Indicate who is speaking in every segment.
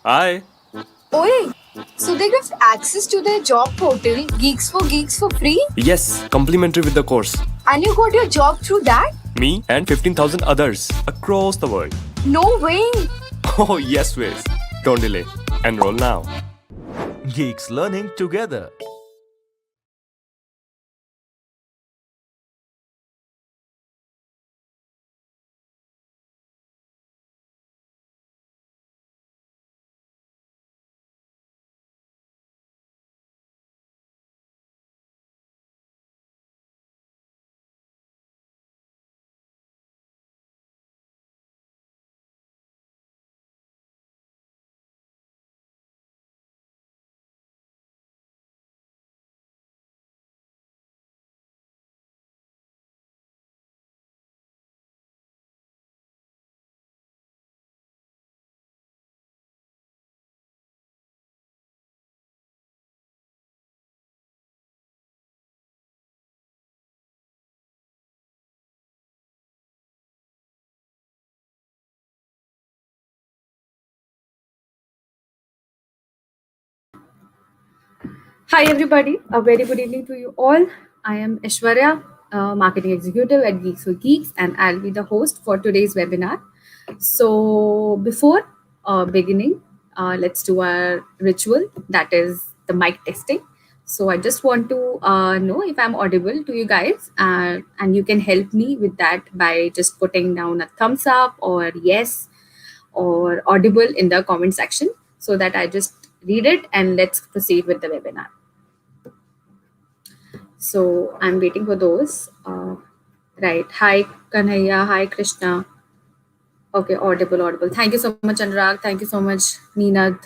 Speaker 1: Hi.
Speaker 2: Oi, so they give access to their job portal, Geeks for Geeks, for free?
Speaker 1: Yes, complimentary with the course.
Speaker 2: And you got your job through that?
Speaker 1: Me and 15,000 others across the world.
Speaker 2: No way!
Speaker 1: Oh, yes, Wiz. Don't delay. Enroll now.
Speaker 3: Geeks learning together.
Speaker 4: Hi, everybody. A very good evening to you all. I am Aishwarya, Marketing Executive at GeeksforGeeks, and I'll be the host for today's webinar. So, before beginning, let's do our ritual, that is the mic testing. So, I just want to know if I'm audible to you guys, and you can help me with that by just putting down a thumbs up or yes or audible in the comment section so that I just read it and let's proceed with the webinar. So I'm waiting for those. Right. Hi, Kanhaiya. Hi, Krishna. Okay, audible, audible. Thank you so much, Anurag. Thank you so much, Neenad,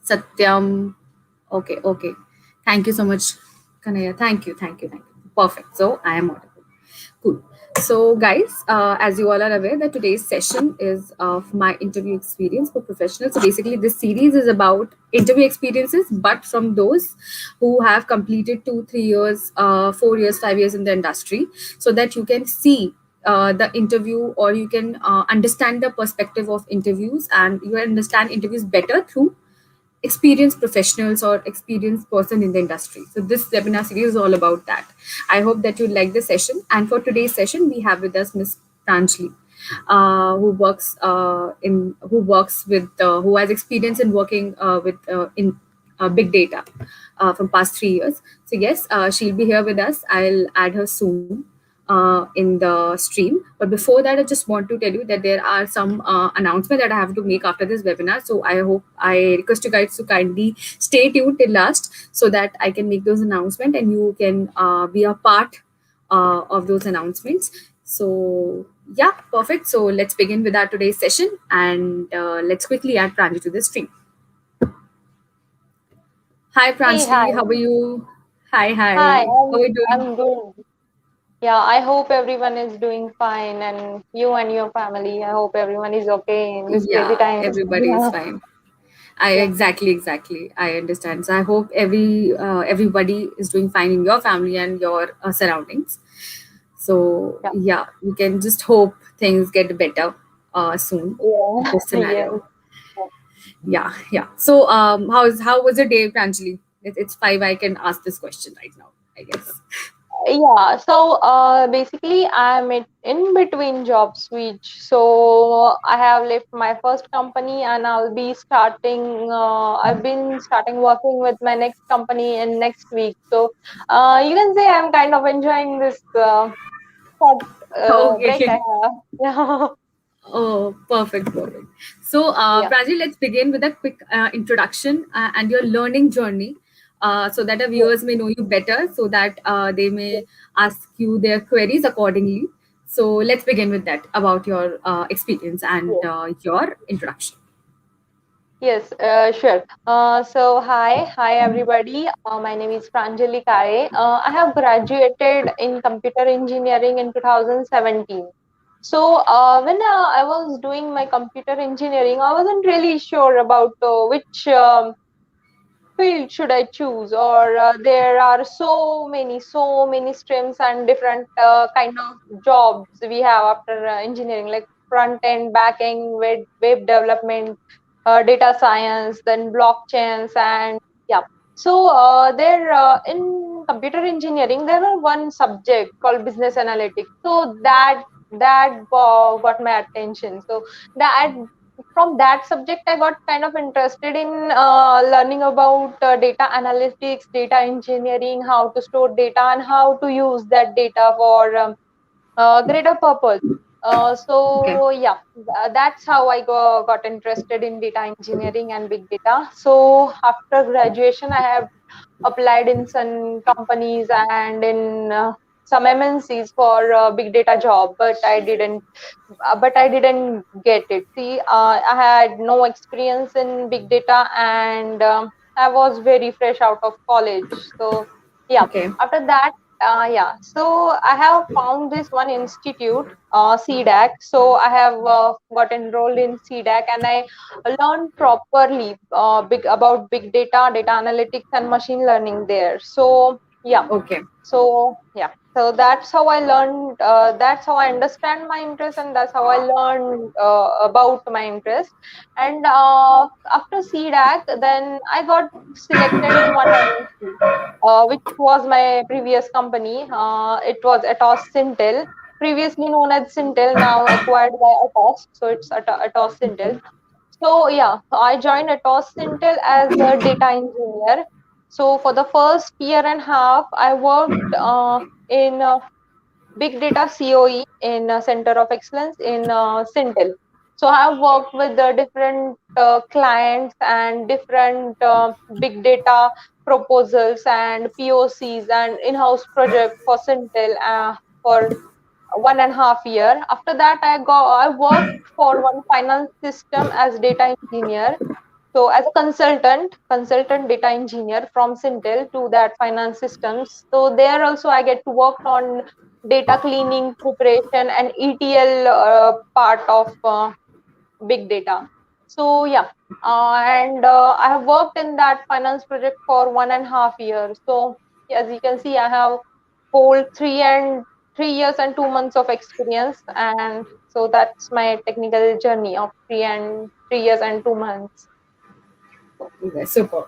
Speaker 4: Satyam. Okay. Thank you so much, Kanhaiya. Thank you. Perfect. So I am audible. Cool. So, guys, as you all are aware, that today's session is of my interview experience for professionals. So, basically, this series is about interview experiences, but from those who have completed 2, 3 years, 4 years, 5 years in the industry, so that you can see the interview or you can understand the perspective of interviews and you understand interviews better through experienced professionals or experienced person in the industry. So this webinar series is all about that. I hope that you like the session. And for today's session, we have with us Miss Pranjali, who has experience in working with in big data from past 3 years. So yes, she'll be here with us. I'll add her soon in the stream. But before that, I just want to tell you that there are some announcements that I have to make after this webinar. So I request you guys to kindly stay tuned till last so that I can make those announcements and you can be a part of those announcements. So yeah, perfect. So let's begin with our today's session and let's quickly add Pranjali to the stream. Hi
Speaker 5: Hey,
Speaker 4: Pranjali, how
Speaker 5: hi.
Speaker 4: are you? Hi,
Speaker 5: Hi,
Speaker 4: how are you doing?
Speaker 5: I'm good. Yeah, I hope everyone is doing fine and you and your family. I hope everyone is okay in this crazy
Speaker 4: Yeah,
Speaker 5: time.
Speaker 4: everybody is
Speaker 5: Yeah,
Speaker 4: fine. I
Speaker 5: yeah,
Speaker 4: exactly. I understand. So I hope everybody is doing fine in your family and your surroundings. So
Speaker 5: yeah,
Speaker 4: yeah, we can just hope things get better soon.
Speaker 5: yeah,
Speaker 4: This
Speaker 5: yes.
Speaker 4: scenario. Yeah. So how was your day, Pranjali? It's 5. I can ask this question right now, I guess.
Speaker 5: Yeah, so basically I'm in between job switch. So I have left my first company and I've been starting working with my next company in next week. So you can say I'm kind of enjoying this short break I
Speaker 4: Okay.
Speaker 5: have. Yeah.
Speaker 4: Oh, perfect. So,
Speaker 5: Yeah.
Speaker 4: Pranjali, let's begin with a quick introduction and your learning journey, so that our
Speaker 5: Yeah.
Speaker 4: viewers may know you better, so that they may ask you their queries accordingly. So, let's begin with that about your experience and
Speaker 5: Yes.
Speaker 4: your introduction.
Speaker 5: Yes, sure. Hi everybody. My name is Pranjali Kale. I have graduated in computer engineering in 2017. So when I was doing my computer engineering, I wasn't really sure about which field should I choose, or there are so many streams and different kind of jobs we have after engineering, like front end, back end, web development, data science, then blockchains, and yeah. So there in computer engineering, there was one subject called business analytics. So that got my attention. So that from that subject, I got kind of interested in learning about data analytics, data engineering, how to store data, and how to use that data for greater purpose.
Speaker 4: Okay.
Speaker 5: So yeah, that's how I got interested in data engineering and big data. So after graduation, I have applied in some companies and in some MNCs for big data job, but I didn't get it. See, I had no experience in big data, and I was very fresh out of college. So yeah,
Speaker 4: Okay.
Speaker 5: after that, yeah. So I have found this one institute, CDAC. So I have got enrolled in CDAC, and I learned properly big about big data, data analytics, and machine learning there. So yeah,
Speaker 4: Okay.
Speaker 5: so yeah, so that's how I learned, that's how I understand my interest, and that's how I learned about my interest. And after CDAC, then I got selected in one MNC, which was my previous company. It was Atos Syntel, previously known as Syntel, now acquired by Atos, so it's Atos Syntel. So yeah, I joined Atos Syntel as a data engineer. So for the first year and a half, I worked in big data COE in Center of Excellence in Syntel. So I have worked with the different clients and different big data proposals and POCs and in-house project for Syntel for 1.5 year. After that, I worked for one finance system as data engineer. So as a consultant data engineer from Syntel to that finance systems. So there also I get to work on data cleaning, preparation, and ETL part of big data. So yeah, and I have worked in that finance project for 1.5 years. So as you can see, I have whole 3 years and 2 months of experience, and so that's my technical journey of 3 years and 2 months.
Speaker 4: Okay, super.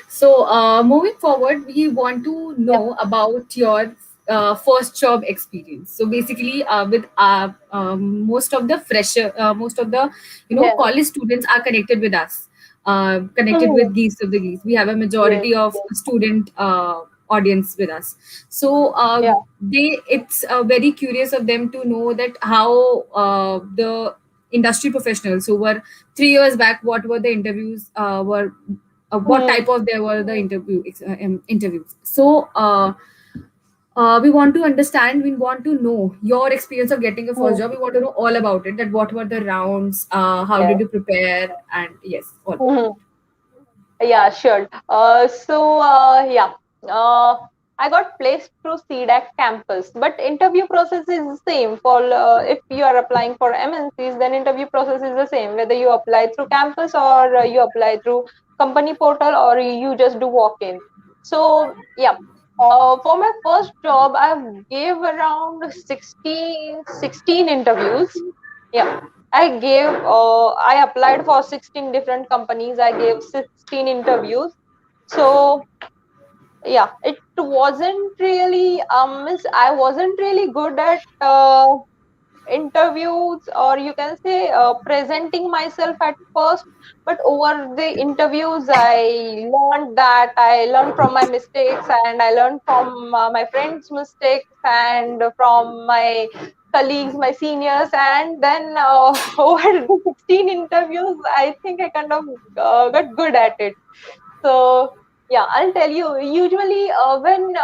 Speaker 4: So, moving forward, we want to
Speaker 5: Yeah.
Speaker 4: know about your first job experience. So, basically, with most of the
Speaker 5: Yeah.
Speaker 4: college students are connected with us, connected
Speaker 5: Mhm.
Speaker 4: with Geeks of the Geeks. We have a
Speaker 5: Yes.
Speaker 4: majority of
Speaker 5: Yes.
Speaker 4: student audience with us. So,
Speaker 5: Yeah.
Speaker 4: it's very curious of them to know that how the industry professionals who were 3 years back, what were the interviews were what
Speaker 5: Hmm.
Speaker 4: type of there were the interviews. So we want to understand, we want to know your experience of getting a first
Speaker 5: Hmm.
Speaker 4: job. We want to know all about it, that what were the rounds, how
Speaker 5: Yeah.
Speaker 4: did you prepare, and yes, all.
Speaker 5: Mhm. Yeah, sure. Yeah, uh, I got placed through CDAC campus, but interview process is the same for if you are applying for MNCs, then interview process is the same, whether you apply through campus or you apply through company portal or you just do walk-in. So yeah, for my first job, I gave around 16 interviews. Yeah, I applied for 16 different companies. I gave 16 interviews. So yeah, it wasn't really I wasn't really good at interviews, or you can say presenting myself at first, but over the interviews I learned from my mistakes, and I learned from my friends mistakes and from my colleagues, my seniors, and then over the 16 interviews I think I kind of got good at it. So yeah, I'll tell you. Usually, when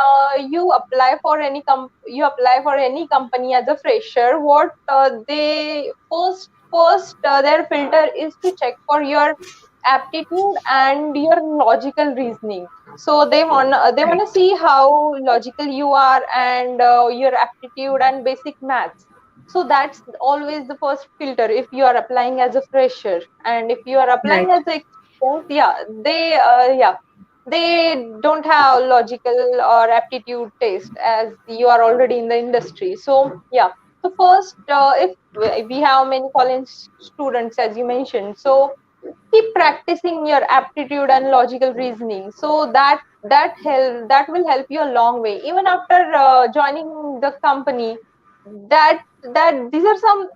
Speaker 5: you apply for any company as a fresher, what they first their filter is to check for your aptitude and your logical reasoning. So they wanna
Speaker 4: Right.
Speaker 5: see how logical you are and your aptitude and basic maths. So that's always the first filter if you are applying as a fresher, and if you are applying
Speaker 4: Right.
Speaker 5: as a they don't have logical or aptitude test as you are already in the industry. So yeah, so first if we have many college students as you mentioned, so keep practicing your aptitude and logical reasoning. So that will help you a long way even after joining the company. That these are some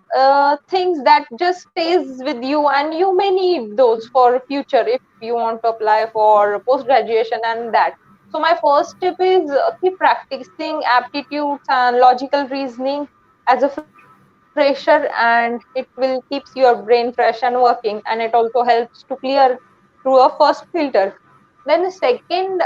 Speaker 5: things that just stays with you, and you may need those for future if you want to apply for post graduation and that. So my first tip is keep practicing aptitudes and logical reasoning as a fresher, and it will keeps your brain fresh and working, and it also helps to clear through a first filter. Then second,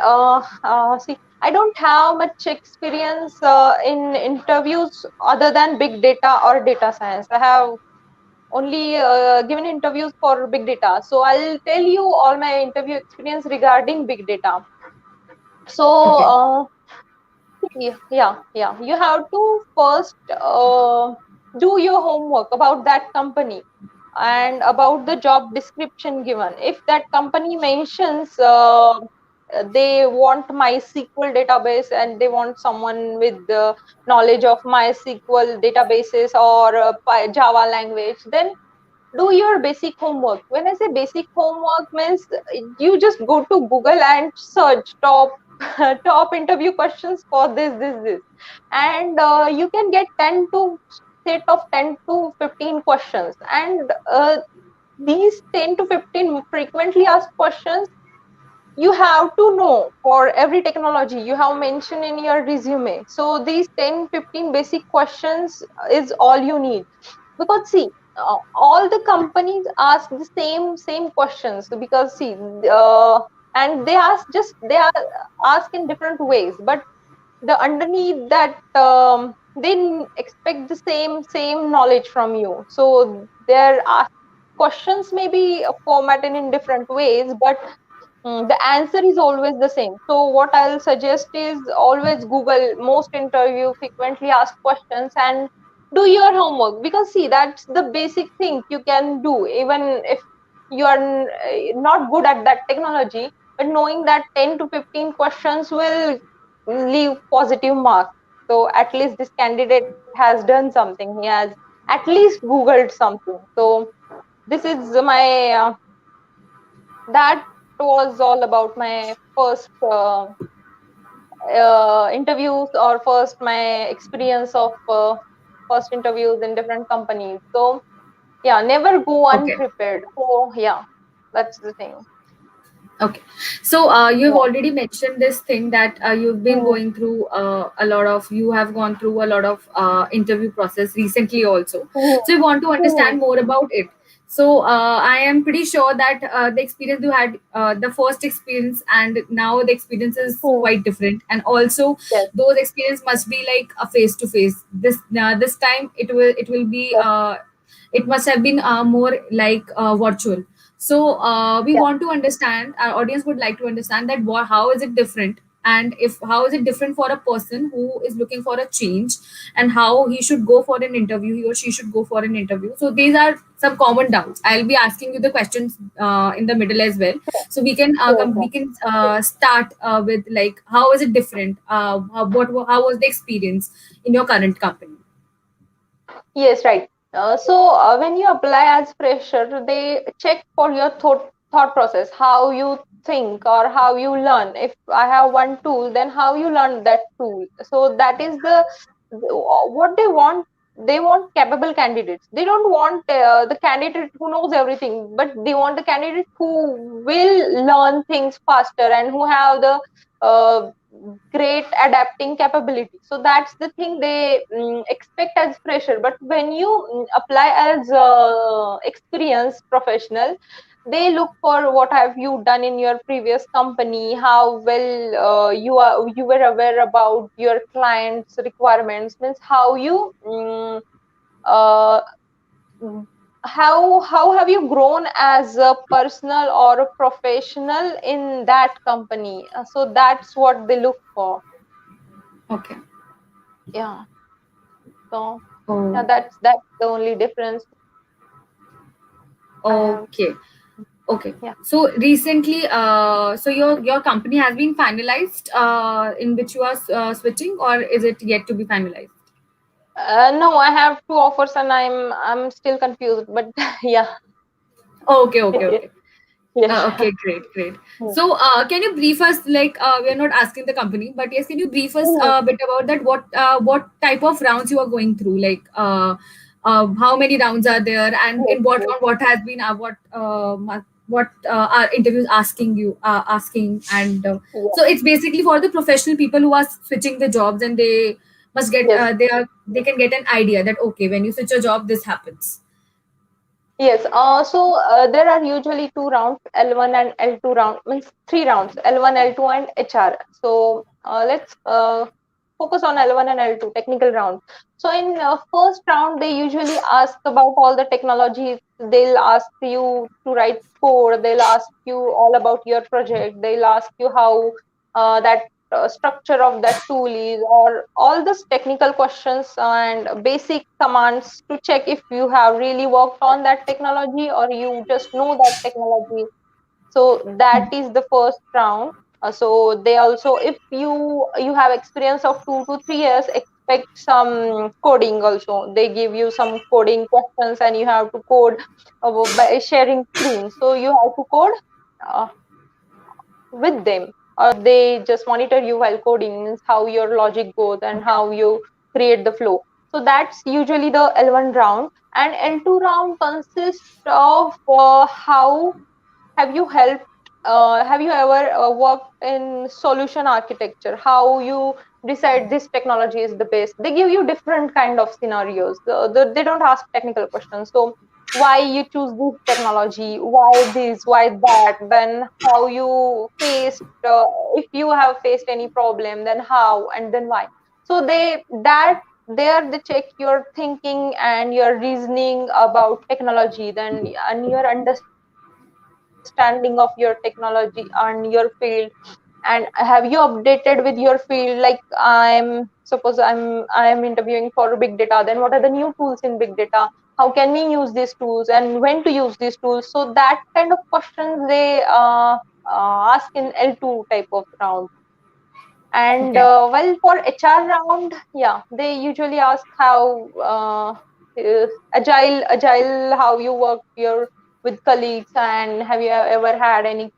Speaker 5: see, I don't have much experience in interviews other than big data or data science. I have only given interviews for big data. So I'll tell you all my interview experience regarding big data. So
Speaker 4: Okay.
Speaker 5: yeah, you have to first do your homework about that company and about the job description given. If that company mentions they want MySQL database and they want someone with the knowledge of MySQL databases or Java language, then do your basic homework. When I say basic homework means you just go to Google and search top top interview questions for this, and you can get 10 to set of 10 to 15 questions, and these 10 to 15 frequently asked questions you have to know for every technology you have mentioned in your resume. So these 10 15 basic questions is all you need, because see, all the companies ask the same questions, because see, and they are ask in different ways, but the underneath that they expect the same knowledge from you. So their questions may be formatted in different ways, but the answer is always the same. So what I'll suggest is always Google most interview frequently asked questions and do your homework, because see, that's the basic thing you can do even if you are not good at that technology. But knowing that 10 to 15 questions will leave positive marks. So at least this candidate has done something. He has at least Googled something. So this is my that was all about my first interviews, or first my experience of first interviews in different companies. So yeah, never go
Speaker 4: Okay.
Speaker 5: unprepared. So yeah, that's the thing.
Speaker 4: Okay. So you've
Speaker 5: Yeah.
Speaker 4: already mentioned this thing that you've been
Speaker 5: Hmm.
Speaker 4: going through you have gone through a lot of interview process recently also.
Speaker 5: Hmm.
Speaker 4: So you want to
Speaker 5: Hmm.
Speaker 4: understand more about it. So I am pretty sure that the experience you had, the first experience and now the experience is
Speaker 5: Hmm.
Speaker 4: quite different. And also
Speaker 5: Yes.
Speaker 4: those experience must be like a face to face. This time it will be
Speaker 5: Yes.
Speaker 4: it must have been more like virtual. So we
Speaker 5: Yeah.
Speaker 4: want to understand, our audience would like to understand that how is it different, and if how is it different for a person who is looking for a change, and how he should go for an interview, he or she should go for an interview. So these are some common doubts. I'll be asking you the questions in the middle as well, so we can
Speaker 5: Sure. Sure.
Speaker 4: start with like how is it different, how was the experience in your current company.
Speaker 5: Yes, right. So when you apply as fresher, they check for your thought process, how you think or how you learn. If I have one tool, then how you learn that tool. So that is what they want. They want capable candidates. They don't want the candidate who knows everything, but they want the candidate who will learn things faster and who have the uh, great adapting capability. So that's the thing they expect as fresher. But when you apply as experienced professional, they look for what have you done in your previous company, how well you were aware about your clients requirements, means how you uh, mm, how have you grown as a personal or a professional in that company. So that's what they look for.
Speaker 4: Okay.
Speaker 5: Yeah. So yeah,
Speaker 4: Oh,
Speaker 5: that's the only difference I have.
Speaker 4: okay. Okay.
Speaker 5: Yeah.
Speaker 4: So recently, so your company has been finalized, in which you are switching, or is it yet to be finalized?
Speaker 5: No, I have two offers and I'm still confused. But yeah.
Speaker 4: Okay.
Speaker 5: Yes.
Speaker 4: Okay, great.
Speaker 5: Hmm.
Speaker 4: So, can you brief us? Like, we are not asking the company, but yes, can you brief us
Speaker 5: Mhm.
Speaker 4: a bit about that? What type of rounds you are going through? Like, how many rounds are there, and
Speaker 5: Yes,
Speaker 4: in what
Speaker 5: yes,
Speaker 4: round, what has been what are interviews asking, and
Speaker 5: yes,
Speaker 4: so it's basically for the professional people who are switching the jobs, and they must get
Speaker 5: yes.
Speaker 4: they can get an idea that okay, when you switch a job, this happens.
Speaker 5: Yes, there are usually two rounds, L1 and L2 round, means three rounds, L1, L2, and HR. So let's focus on L1 and L2, technical round. So in first round, they usually ask about all the technologies. They'll ask you to write code. They'll ask you all about your project. They'll ask you how that structure of that tool is, or all those technical questions and basic commands to check if you have really worked on that technology or you just know that technology. So that is the first round. So they also, if you have experience of 2 to 3 years, expect some coding also. They give you some coding questions and you have to code by sharing screen. So you have to code uh, with them, or they just monitor you while coding, means how your logic goes and how you create the flow. So that's usually the L1 round. And L2 round consists of how have you helped have you ever worked in solution architecture, how you decide this technology is the best. They give you different kind of scenarios. They don't ask technical questions. So why you choose this technology, why this, why that, then how you faced if you have faced any problem, then how, and then why. So there they check your thinking and your reasoning about technology, then and your understanding of your technology and your field. And have you updated with your field? Like I am interviewing for big data, then what are the new tools in big data, how can we use these tools and when to use these tools? So that kind of questions they ask in L2 type of round. And
Speaker 4: Okay.
Speaker 5: well, for HR round, yeah, they usually ask how agile, how you work your with colleagues, and have you ever had any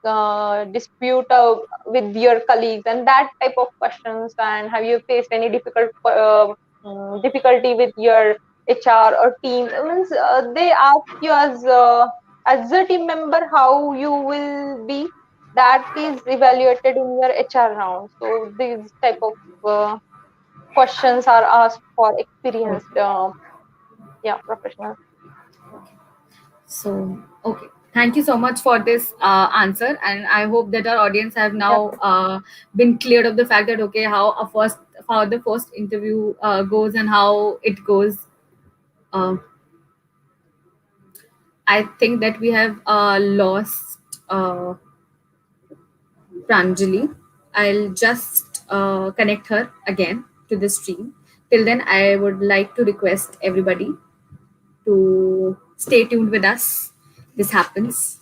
Speaker 5: dispute with your colleagues, and that type of questions. And have you faced any difficulty with your HR or team? Means they ask you as a team member how you will be, that is evaluated in your HR round. So these type of questions are asked for experienced, professionals.
Speaker 4: So, okay. Thank you so much for this answer, and I hope that our audience have
Speaker 5: Yeah.
Speaker 4: now been cleared of the fact that okay, how the first interview goes and how it goes. Uh, I think that we have lost Pranjali. I'll just connect her again to the stream. Till then, I would like to request everybody to stay tuned with us. This happens.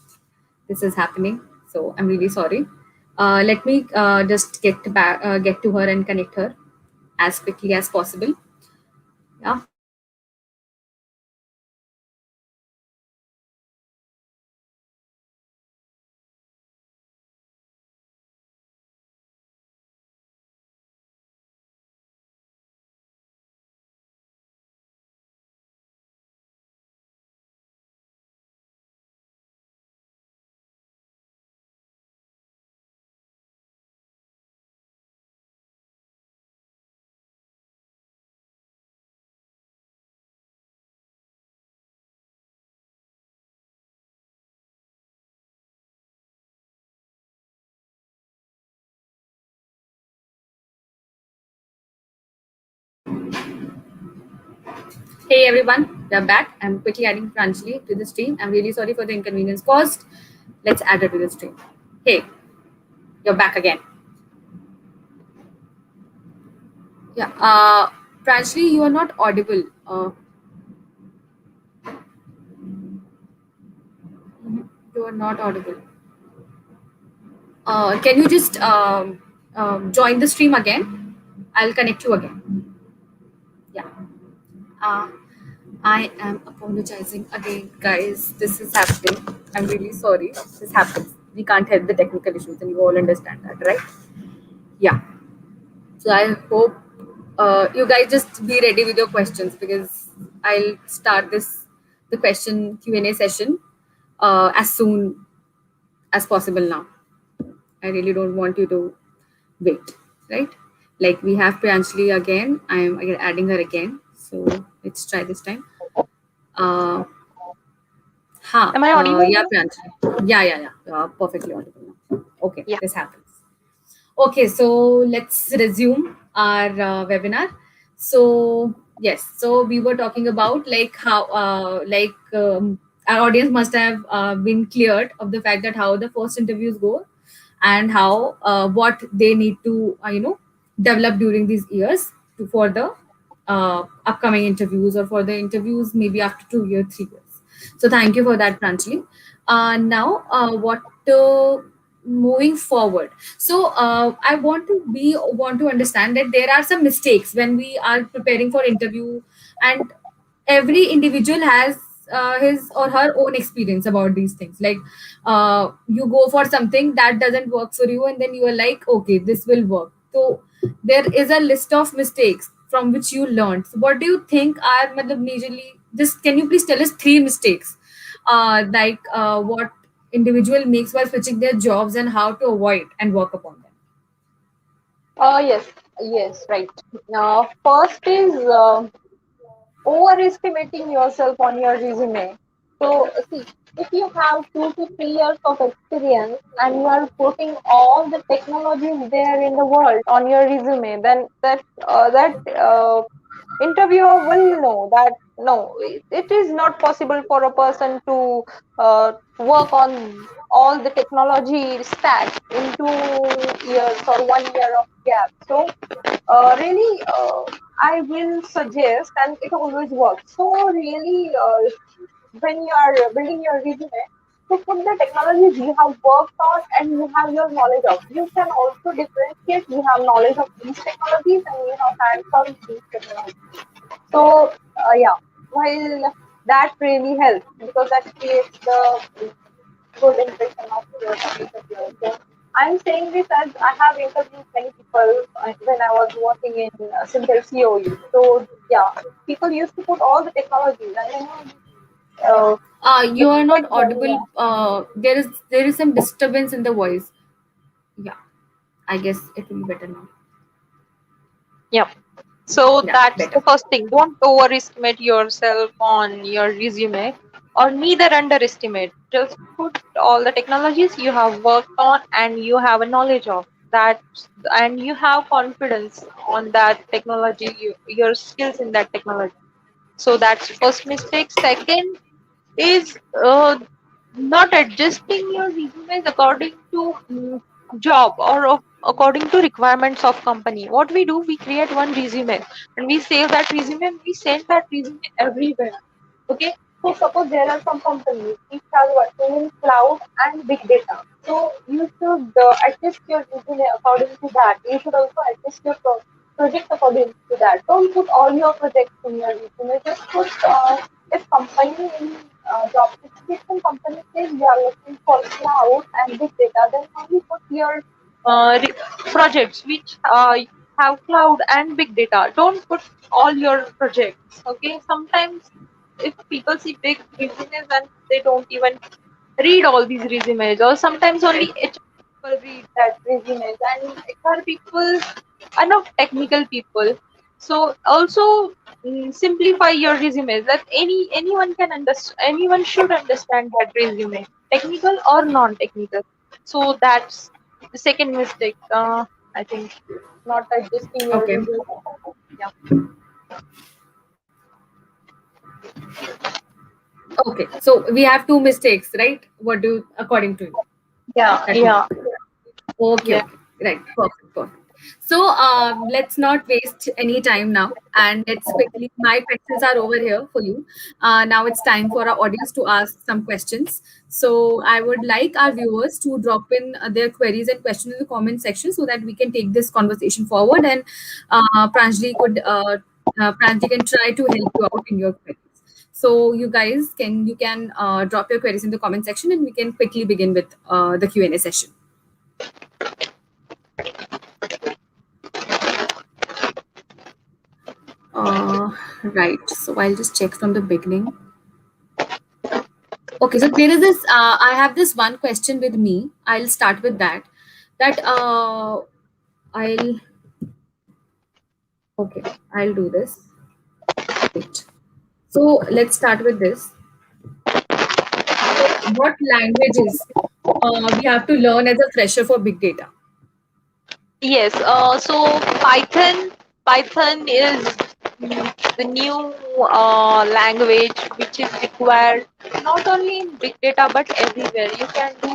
Speaker 4: This is happening. So I'm really sorry. Let me just get to her and connect her as quickly as possible. Yeah. Hey everyone, we're back. I'm quickly adding Pranjali to the stream. I'm really sorry for the inconvenience caused. Let's add her to the stream. Hey, you're back again. Yeah. Pranjali, you are not audible. You are not audible. Can you just join the stream again? I'll connect you again. Yeah. Uh, I am apologizing again, guys. This is happening. I'm really sorry. This happens. We can't help the technical issues, and you all understand that, right? Yeah. So I hope you guys just be ready with your questions because I'll start the question Q&A session as soon as possible now. I really don't want you to wait, right? Like we have Pranjali again. I am again adding her again. So let's try this time. Uh,
Speaker 5: Am I audible
Speaker 4: yeah,
Speaker 5: now?
Speaker 4: Pranjali. Yeah. Perfectly audible now. Okay,
Speaker 5: Yeah.
Speaker 4: this happens. Okay, so let's resume our webinar. So yes, so we were talking about like how our audience must have been cleared of the fact that how the first interviews go and how what they need to develop during these years for the upcoming interviews or for the interviews maybe after 2 years, 3 years. So thank you for that, Pranjali. Now, what moving forward? So I want to understand that there are some mistakes when we are preparing for interview, and every individual has his or her own experience about these things. Like you go for something that doesn't work for you, and then you are like, okay, this will work. So there is a list of mistakes from which you learned. So what do you think are matlab, majorly, just can you please tell us three mistakes what individual makes while switching their jobs and how to avoid and work upon them?
Speaker 5: Yes, right. First is overestimating yourself on your resume. So, see, if you have 2 to 3 years of experience and you are putting all the technologies there in the world on your resume, then that interviewer will know that no, it is not possible for a person to work on all the technology stack in 2 years or 1 year of gap. So really, I will suggest, and it always works. So really, when you are building your resume, to put the technologies you have worked on and you have your knowledge of. You can also differentiate. You have knowledge of these technologies and you have hands-on these technologies. So yeah, while that really helps because that creates the good impression of your interviewer. So I'm saying this as I have interviewed many people when I was working in Syntel COE. So yeah, people used to put all the technologies and
Speaker 4: You are not
Speaker 5: expect them.
Speaker 4: audible. There is some disturbance in the voice. Yeah, I guess it will be better now.
Speaker 5: Yeah. So
Speaker 4: Yeah,
Speaker 5: that's
Speaker 4: better.
Speaker 5: the first thing. Don't overestimate yourself on your resume or neither underestimate. Just put all the technologies you have worked on and you have a knowledge of that and you have confidence on that technology, your skills in that technology. So that's first mistake. Second is not adjusting your resumes according to job or according to requirements of company. What we do, we create one resume and we save that resume and we send that resume everywhere. Okay, so suppose there are some companies which are working in cloud and big data. So you should adjust your resume according to that. You should also adjust your project according to that. Don't put all your projects in your resume. Just put if company in job description company says we are looking for cloud and big data, then only put your projects which have cloud and big data. Don't put all your projects. Okay, sometimes if people see big resumes and they don't even read all these resumes, or sometimes only HR people read that resumes, and HR people are not technical people. So also simplify your resumes that anyone can understand, anyone should understand that resume, technical or non-technical. So that's the second mistake. I think not adjusting your
Speaker 4: Okay.
Speaker 5: resume. Yeah.
Speaker 4: Okay. So we have two mistakes, right? What do according to you
Speaker 5: Yeah,
Speaker 4: that we
Speaker 5: yeah,
Speaker 4: make? Okay,
Speaker 5: yeah.
Speaker 4: okay. Right. Perfect. Perfect. So let's not waste any time now, and let's quickly. My questions are over here for you. Now it's time for our audience to ask some questions. So I would like our viewers to drop in their queries and questions in the comment section so that we can take this conversation forward, and Pranjali can try to help you out in your queries. So you guys can drop your queries in the comment section, and we can quickly begin with the Q&A session. Right. So I'll just check from the beginning. Okay, so there is this. I have this one question with me. I'll start with that. I'll okay. I'll do this. Wait. So let's start with this. What languages we have to learn as a fresher for big data?
Speaker 5: Yes. So Python is the new language which is required not only in big data but everywhere. You can do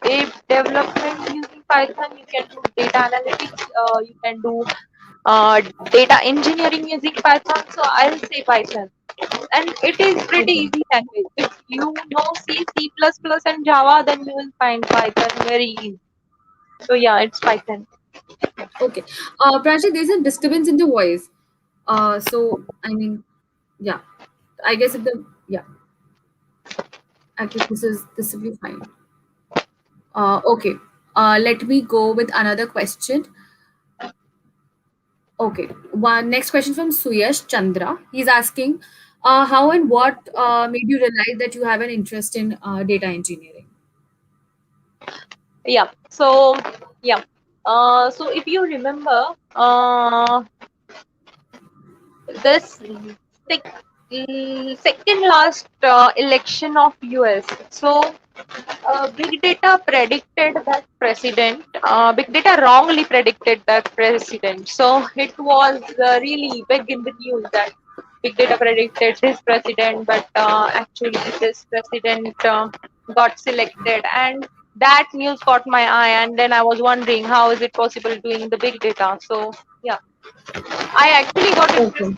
Speaker 5: web development using Python. You can do data analytics. You can do data engineering using Python. So I'll say Python, and it is pretty
Speaker 4: Okay.
Speaker 5: easy language. If you know C, C++, and Java, then you will find Python very easy. So yeah, it's Python.
Speaker 4: Okay. Pranjali, there's a disturbance in the voice. So I mean, yeah. I guess if the yeah. I think this will be fine. Okay. Let me go with another question. Okay. One next question from Suyash Chandra. He's asking, how and what made you realize that you have an interest in data engineering?
Speaker 5: Yeah. So yeah. So if you remember, this second last election of US. So big data predicted that president. Big data wrongly predicted that president. So it was really big in the news that big data predicted this president, but actually this president got selected, and that news caught my eye. And then I was wondering how is it possible doing the big data. So yeah, I actually got
Speaker 4: Okay.
Speaker 5: interested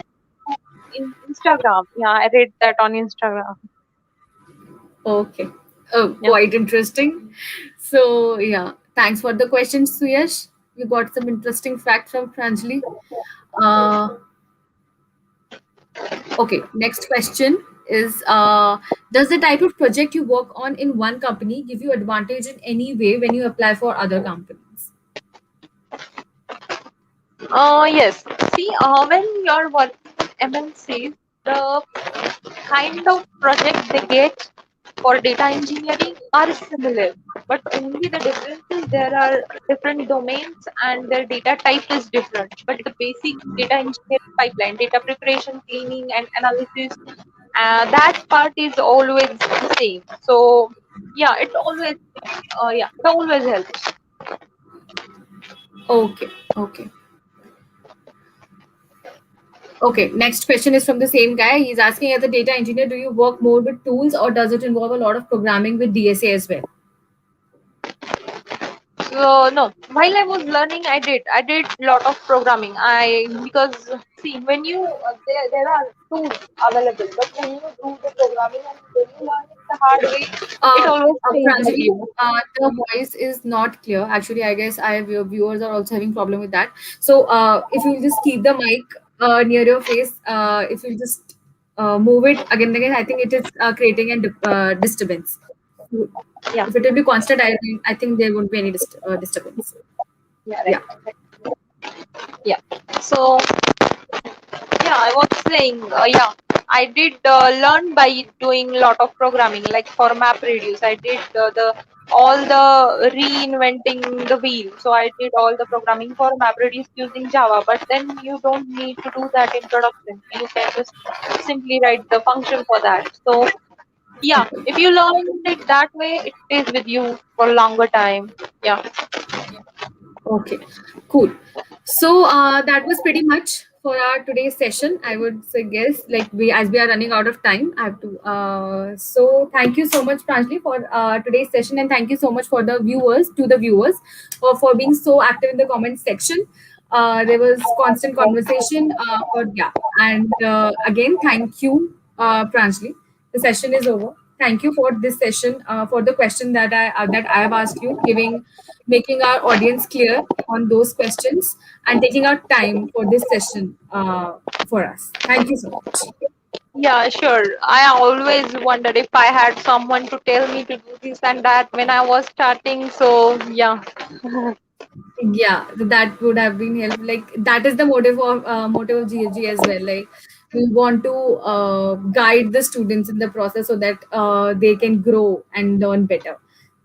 Speaker 5: in Instagram. Yeah, I read that on Instagram.
Speaker 4: Okay. Oh,
Speaker 5: Yeah.
Speaker 4: quite interesting. So yeah, thanks for the question, Suyash. We got some interesting facts from Pranjali. Uh, okay, next question is does the type of project you work on in one company give you advantage in any way when you apply for other companies?
Speaker 5: Yes. See, when you're working with MNCs, the kind of project they get for data engineering are similar, but only the difference is there are different domains and their data type is different. But the basic data engineering pipeline, data preparation, cleaning, and analysis, that part is always the same. So yeah, it always helps.
Speaker 4: Okay, okay. Okay, next question is from the same guy. He's asking, as a data engineer, do you work more with tools or does it involve a lot of programming with DSA as well?
Speaker 5: So no, while I was learning, I did lot of programming. Because see, when you there are tools available, but when you do the programming and when you learn it the hard way, it always stays with
Speaker 4: Pranjali,
Speaker 5: you.
Speaker 4: the voice is not clear. Actually, I guess your viewers are also having problem with that. So if you just keep the mic near your face, if you just move it again and again, I think it is creating a disturbance.
Speaker 5: Yeah,
Speaker 4: If it will be constant, I think there won't be any disturbance.
Speaker 5: yeah, right.
Speaker 4: Yeah.
Speaker 5: Yeah. So yeah, I was saying, I did learn by doing a lot of programming, like for map reduce. I did the all the reinventing the wheel. So I did all the programming for map reduce using Java. But then you don't need to do that in production. You can just simply write the function for that. So yeah, if you learn it that way, it is with you for a longer time. Yeah.
Speaker 4: Okay, cool. So that was pretty much for our today's session. I would suggest, like as we are running out of time, I have to. So thank you so much, Pranjali, for today's session, and thank you so much for the viewers, for being so active in the comment section. There was constant conversation. Yeah, and again, thank you, Pranjali. The session is over. Thank you for this session, for the question that I have asked you, making our audience clear on those questions and taking out time for this session for us. Thank you so much.
Speaker 5: Yeah, sure. I always wondered if I had someone to tell me to do this and that when I was starting. So, yeah.
Speaker 4: Yeah, that would have been helpful. Like that is the motive of GFG as well. Like we want to guide the students in the process so that they can grow and learn better.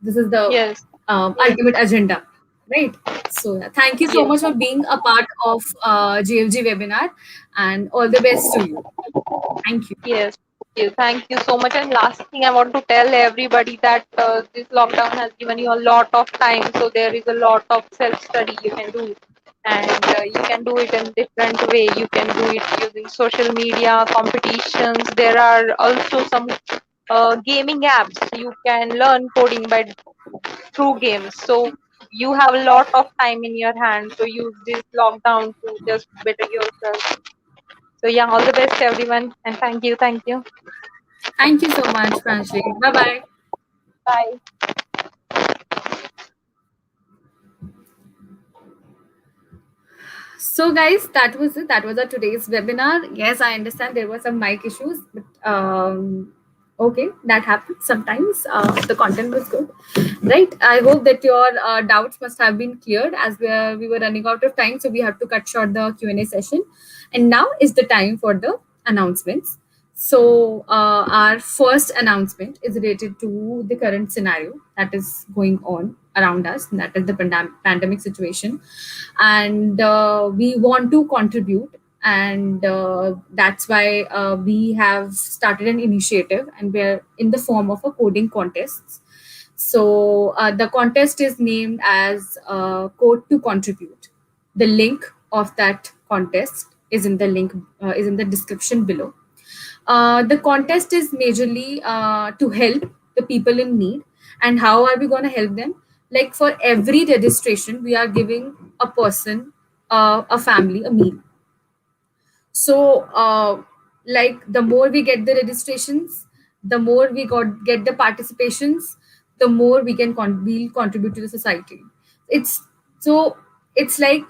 Speaker 4: This is the
Speaker 5: Yes,
Speaker 4: ultimate agenda, right? So yeah, thank you so
Speaker 5: yes,
Speaker 4: much for being a part of GFG webinar, and all the best to you. Thank you.
Speaker 5: yes. Thank you so much. And last thing I want to tell everybody that this lockdown has given you a lot of time. So there is a lot of self-study you can do. And you can do it in different way. You can do it using social media, competitions. There are also some gaming apps. You can learn coding by through games. So you have a lot of time in your hand. So use this lockdown to just better yourself. So yeah, all the best everyone, and thank you, thank you.
Speaker 4: Thank you so much, Pranjali. Bye bye.
Speaker 5: Bye.
Speaker 4: So, guys, that was it. That was our today's webinar. Yes, I understand there were some mic issues, but okay, that happens sometimes. The content was good, right? I hope that your doubts must have been cleared as we were running out of time, so we have to cut short the Q&A session. And now is the time for the announcements. So, our first announcement is related to the current scenario that is going on around us, and that is the pandemic situation. And we want to contribute. And that's why we have started an initiative, and we're in the form of a coding contest. So the contest is named as Code to Contribute. The link of that contest is in the description below. The contest is majorly to help the people in need. And how are we going to help them? Like for every registration, we are giving a person, a family, a meal. So, like the more we get the registrations, the more we get the participations, the more we'll contribute to the society. It's so it's like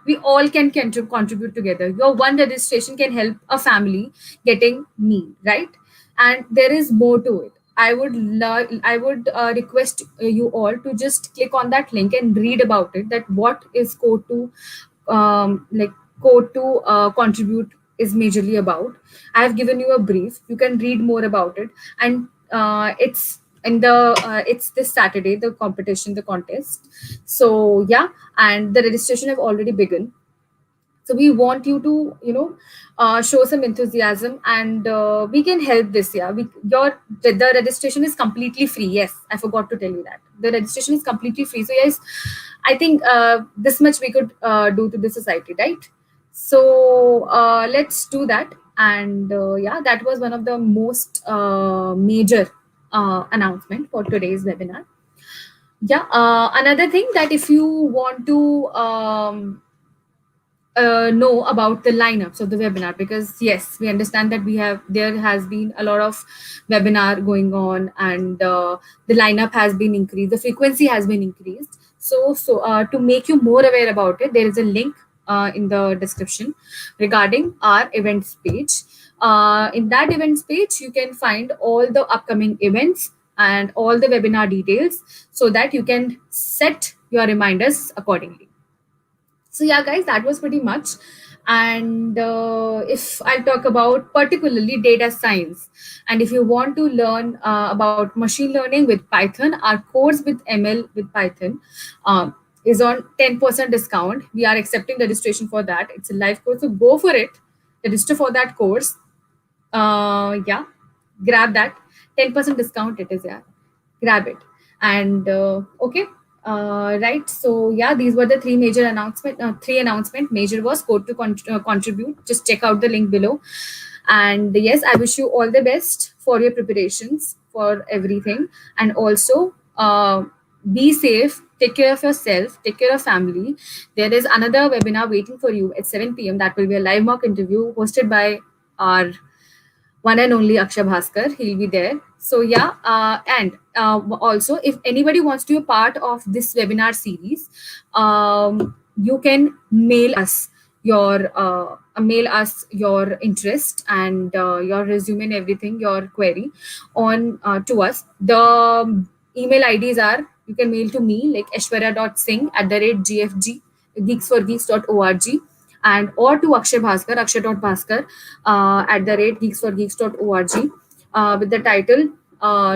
Speaker 4: we all can contribute together. Your one registration can help a family getting meal, right? And there is more to it. I would request you all to just click on that link and read about it. That what is code to like code to contribute is majorly about. I have given you a brief. You can read more about it. And it's this Saturday, the competition, the contest. So yeah, and the registration have already begun. So we want you to show some enthusiasm, and we can help this year. The registration is completely free. Yes, I forgot to tell you that the registration is completely free. So yes, I think this much we could do to the society, right? So let's do that. And yeah, that was one of the most major announcement for today's webinar. Yeah, another thing, that if you want to know about the lineups of the webinar, because yes, we understand that there has been a lot of webinar going on, and the lineup has been increased, the frequency has been increased. So to make you more aware about it, there is a link in the description regarding our events page. In that events page, you can find all the upcoming events and all the webinar details, so that you can set your reminders accordingly. So yeah, guys, that was pretty much. And if I'll talk about particularly data science, and if you want to learn about machine learning with Python, our course with ML with Python is on 10% discount. We are accepting registration for that. It's a live course, so go for it. Register for that course. Yeah, grab that 10% discount. It is, yeah, grab it. And okay, right. So yeah, these were the three announcement. Major was code to contribute. Just check out the link below. And yes, I wish you all the best for your preparations for everything. And also be safe, take care of yourself, take care of family. There is another webinar waiting for you at 7 p.m. That will be a live mock interview hosted by our one and only Akshay Bhaskar. He'll be there. So yeah, and also if anybody wants to be a part of this webinar series, you can mail us mail us your interest and your resume and everything, your query on to us. The email IDs are, you can mail to me like aishwarya.singh@gfg geeksforgeeks.org, and or to akshay.bhaskar @geeksforgeeks.org with the title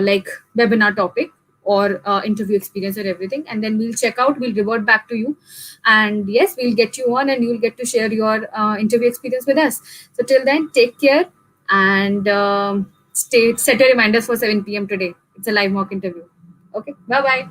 Speaker 4: like webinar topic or interview experience and everything, and then we'll check out, we'll revert back to you, and yes, we'll get you on and you'll get to share your interview experience with us. So till then, take care, and set your reminders for 7 p.m. today. It's a live mock interview. Okay, bye bye.